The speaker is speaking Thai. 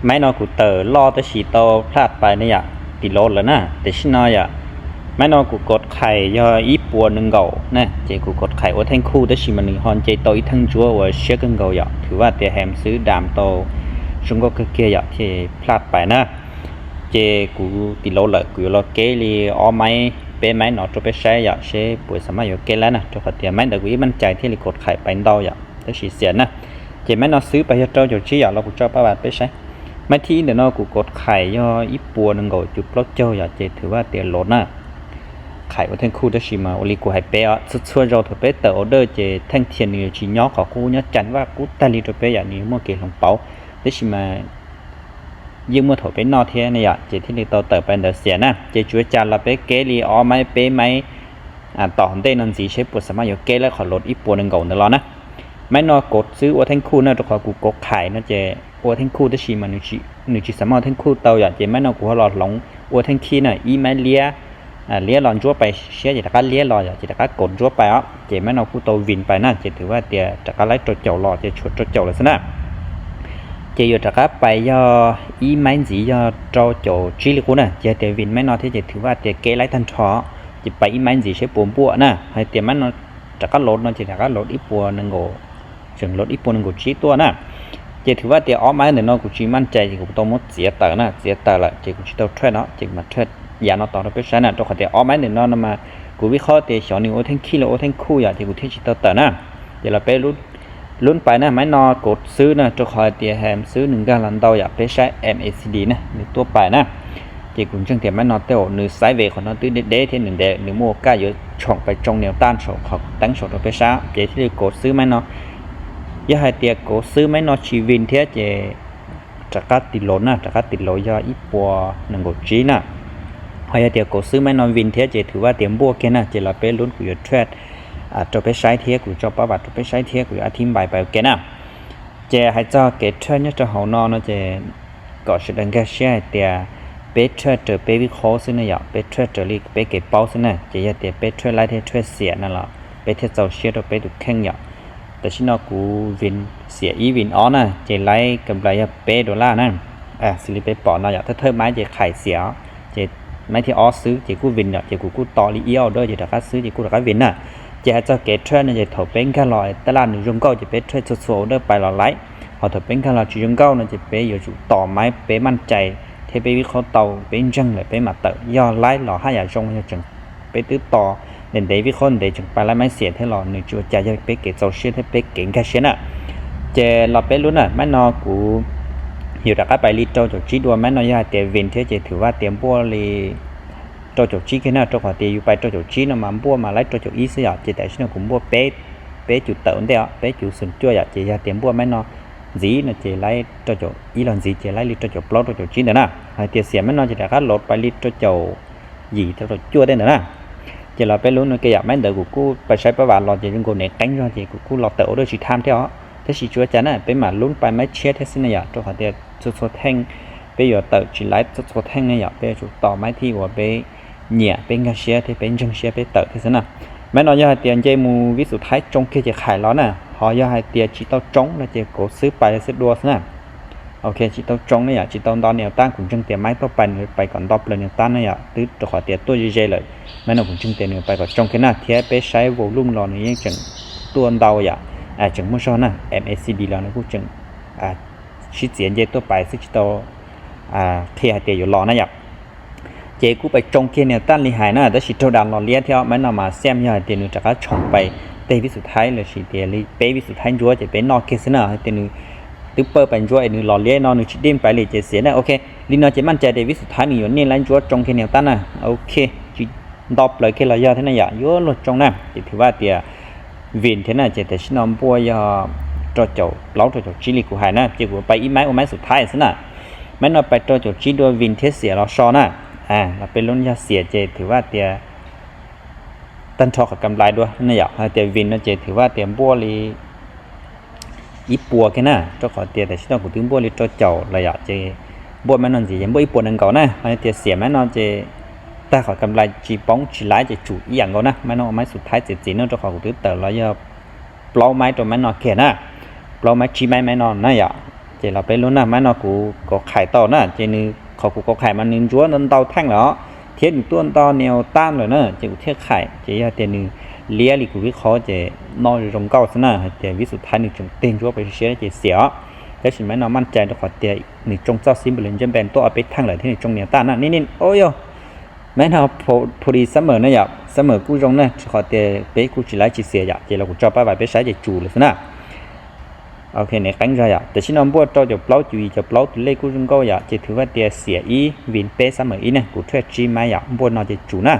mấy nó cũng tờ lo tới chỉ tao phát bài này ạ thì lỗ rồi nè để xin nói ạ mấy nó cũng cộtไข่ do ít buồn nâng gầu nè chỉ cũng cộtไข่ ở thành khu tới chỉ mình hòn chỉ tôi thằng chúa và xe cân gầu ạถือว่าแต่แฮมซื้อดามโตchúng có cái kia ạ thì phát bài nè chỉ cũng thì lỗ rồi cũng lo kế li ở máy bé máy nó cho bé xe ạ xe buổi sáng mai kế lá nè cho họ tiền máy được quý mình chạy thì cộtไข่ ไปđâu ạ tới chỉ xiên nè chỉ mấy nóซื้อไปcho chỉ ạเราcũng cho các bạn bé xe mấyที่เดี๋ยวเรากูกดไข่ย่ออีปัวนึงก็จุดปลอกเจ้าอยากจะถือว่าเตียรถน่ะไข่ว่าทั้งคู่ได้ชิมาโอลิกูให้เป๊ะสุดช่วยเราถือเป๊ะแต่ออเดอร์จะทั้งเทียนนี่ชิย่อของกูเนี่ยจันว่ากูตาลีตัวเป๊ะอย่างนี้มั่วเกลลงเป้าได้ชิมายืมมือถอยไปนอเทียนี่อ่ะจะที่นี่ต่อเติบเป็นเดือดเสียนะจะช่วยจันเราเป๊ะเกลีอ๋อไม่เป๊ะไม่ต่อของเต้นนั่นสิใช้ปวดสามารถอยู่เกลแล้วขอลดอีปัวนึงก่อนเดี๋ยวรอนะไม่นอกดซื้อว่าทั้งคู่น่ะตัวขอกูกดไข่น่ะจะว่าทั้งคู่ได้ชิมาหนึ่งสามารถทั้งคู่เตาอยากจะไม่นอกกูหลอดหลงว่าทั้งขี้น่ะอีไม่เลี้ยเลี้ยหลอนจั่วไปเชื่อจะตะการเลี้ยหลอดจะตะการกดจั่วไปอ่ะจะไม่นอกกูเตาวินไปน่ะจะถือว่าเดี๋ยวตะการไล่ตัวเจ้าหลอดจะชุดตัวเจ้าเลยสินะจะอยู่ตะการไปย่ออีไม่สีย่อเจ้าโจจีลิกูน่ะจะเดี๋ยววินไม่นอกที่จะถือว่าเดี๋ยวเกล้ไล่ทันท้อจะไปอีไม่สีใช้ปุ่มปัวน่ะให้เดี๋ยวไม่นอกตะการลดน่ะจะตะการลดอีปัวนึงโง่จึงลดอีปัวนึงโง่จีตัวน่ะจะถือว่าเดี๋ยวอ้อมไม้เนี่ยน้องกูจีมั่นใจที่กูต้องมุดเสียต่อนะเสียต่อละจะกูจีต้องเทรดเนาะจะมาเทรดยาเนาะต่อเราไปใช้น่ะตัวเขาเดี๋ยวอ้อมไม้เนี่ยน้องมากูวิเคราะห์เดี๋ยวสอนนิ้วทั้งขี้แล้วทั้งคู่อย่างที่กูที่จีต้องต่อนะเดี๋ยวเราไปลุ้นไปนะไม้นอกดซื้อนะตัวเขาเดี๋ยวแฮมซื้อ1 กาลันเตาอยากไปใช้ MACD นะในตัวไปนะจะกูจังเดี๋ยวไม้นอเตาหนึ่งไซส์เวของน้องตื้อเด็ดที่1 เดหนึ่งมัวก้าเยอะช่องไปจงแนวต้านโฉบเขาตั้งโฉบเราไปใช้เดี๋ยวที่กดซื้อไม้นอยากให้เตียโกซื้อไม่นอชีวินเทียเจจากการติดลมนะจากการติดลมยาอีปัวหนึ่งกจีน่ะให้เตียโกซื้อไม่นอวินเทียเจถือว่าเตรียมบวกแค่น่ะเจเราไปลุ้นกุยเทรดจะไปใช้เทียกุยจะประวัติจะไปใช้เทียกุยอธิบายไปแค่น่ะเจให้เจ้าเกตเทรดเนี่ยจะหอนอนเจก็แสดงแค่เชื่อเตียเปเทรดเจอเปวิโคซึ่งเนี่ยอยากเปเทรดเจอลีเปเก็บเป้าซึ่งเนี่ยเจเตียเปเทรดไล่เทรดเสียนั่นแหละเปเทรดเจ้าเชื่อตัวเปถูกแข่งอยากแต่ชิโนกูวินเสียอีวินอ๋อนะเจไลกำไร$นั่นสิริเปปอนนะอยากถ้าเธอไม้เจไข่เสียเจไม้ที่อ๋อซื้อเจกูวินเนี่ยเจกูต่อรีเอียวด้วยเจตะกัดซื้อเจกูตะกัดวินน่ะเจให้เจ้าเกตเทรนเนี่ยเจถอเป็นแค่ลอยตลาดหนึ่งยงเก้าเจเป็นเทรนโซๆด้วยไปหล่อไลพอถอเป็นแค่ลอยยงเก้าเนี่ยเจเป็นอยู่จุดต่อไม้เป็นมั่นใจเทไปวิเคราะห์เตาเป็นจังเลยเป็นมาเตย่อไล่หล่อห้าอย่างจงจังไปตื้อต่อเด่นเดวิคอนเดจึงไปแล้วไม่เสียให้หล่อหนึ่งจุดใจจะไปเก็บโซเชียลให้ไปเก่งแค่เช่นน่ะเจเราไปลุ้นน่ะแม่นอกูอยู่แต่ก็ไปรีโจจุดจีดัวแม่นอยาเตวินเทเจถือว่าเตรียมบัวรีโจจุดจีแค่น่ะโจขอเตอยู่ไปโจจุดจีน่ะมาบัวมาไล่โจจุดอีเสียเจแต่ฉันกูบัวเป๊ะจุดเต๋อเดียวเป๊ะจุดสุดจ้วยเจยาเตรียมบัวแม่นอจีน่ะเจไล่โจจุดอีหลอนจีเจไล่รีโจจุดปลอดโจจุดจีน่ะนะให้เตเสียแม่นอเจแต่ก็ลดไปรีโจจุดยีโจจุดจ้วยได้น่ะจะเราไปลุ้นในเกี่ยวกับเดี๋ยวกูไปใช้ประวัติเราจะยังกูเนี่ยตั้งรอจะกูเราเต๋อด้วยชีทามเท่าถ้าชีชัวจันน่ะเป็นหมาลุ้นไปไม่เชื่อเทสเนี่ยตัวเขาเดี๋ยวสุดแท่งไปอยู่เต๋อชีไลท์สุดแท่งเนี่ยไปจุดต่อไม้ที่ว่าไปเนี่ยเป็นกระเชียที่เป็นจังเชียไปเต๋อเทสน่ะแม้เราอยากให้เตียนเจมูวิสุทธิ์ท้ายจงเกี่ยจะขายล้อน่ะพออยากให้เตียชีเต้าจงแล้วจะกูซื้อไปแล้วซื้อดัวน่ะโอเคชีเต้าจงเนี่ยชีเต้าตอนเนี่ยตั้งขุนจังเตียไม้ต่อไปก่อนดอปเลยเนี่ยตั้งเนี่ยตื้อตัวเขาเตียตัวเยอะเลยแม่เราผมจึงเตียนไปก่อนจงแค่น่ะเทียไปใช้วอลลุ่มรอนี่ยังจังตัวดาวอย่างจังมั่วชอน่ะ MACD แล้วนะกูจังชิดเสียนเยตัวไปซึ่งตัวเทียเตียอยู่รอนะอย่างเจกูไปจงเคียนเนี่ยตั้งลีหายน่ะแต่ชิดตัวดำรอเลี้ยเที่ยวแม่เรามาแซมยาเตียนจากก็ชงไปเตวิสุดท้ายเลยชิดเตียลีเปวิสุดท้ายจัวจะเป็นนอกเคสน่ะเตียนตึ๊บเปิดเป็นจัวไอ้หนึ่งรอเลี้ยนอนหนึ่งชิดเด้งไปเลยเจเสียน่ะโอเคลีนอจะมั่นใจเตวิสุดท้ายมีอยู่นี่แล้วจัวจงเคียนเนี่ยตั้งน่ะโอเคดอปเลยแค่เราเยอะเท่านั้นอย่างยั่วหลุดจงน่ะจะถือว่าเตียวินเท่านั้นจะแต่ชินอมบัวยาโจโจเล้าโจโจจิลิกูหายนะจะกูไปอีไม้โอไม้สุดท้ายสินะไม่นอไปโจโจจิโดวินเทเสียเราชอน่ะเราเป็นลุ้นยาเสียเจถือว่าเตียตันทอกับกำไรด้วยนั่นอย่างเตียวินนั่นเจถือว่าเตียบัวลีอีปัวแค่น่ะเจ้าขอเตียแต่ชินอกูถึงบัวลีโจโจระยะเจบัวแม่นอนจียังบัวอีปัวนั่งเก่านะเตียเสียแม่นอนเจแต่ขอกำไรจีป้องจีไล่จะจุอีอย่างก็นะไม่น้องไม้สุดท้ายเจ็ดนั่นจะขอกูตื้อเต๋อแล้วยาปล้อไม้ตัวไม้นอนเขียนนะปล้อไม้จีไม้นอนนั่นอย่าง chỉ là bên luôn nè mấy nó cũng có khải to nè chỉ nhưเขาcũng có khải mà nín chúa nên tàu thanh đó thiết tuôn to neo tan rồi nè chỉ cũng thiết khải chỉ là tiền như lia thì cũng biết khó chỉ nói rồng cao thế nào chỉ ví dụ thay như trồng tiền chúa phải xé chỉ xé thế thì mấy nóมั่นใจđược khỏi tiền như trồng rau xím bên trên bênตัวไปทั้งเลยที่trồngเนี่ยtanน่ะนี่โอ้ยแม่เราพอดีเสมอนะอย่าเสมอกูตรงเนี่ยขอเตะไปกูchỉ lấy chỉ xéอย่าchỉ làกูจะไปไปใช้จะจูเลยนะโอเคเนี่ยตั้งใจอย่าแต่ที่น้องบัวจะเปล่าจุยจะเปล่าตัวเลขกูตรงก็อย่าจะถือว่าเตะเสียอีวินเป๊ะเสมออีเนี่ยกูช่วยจีมาอย่าบัวน่าจะจูนะ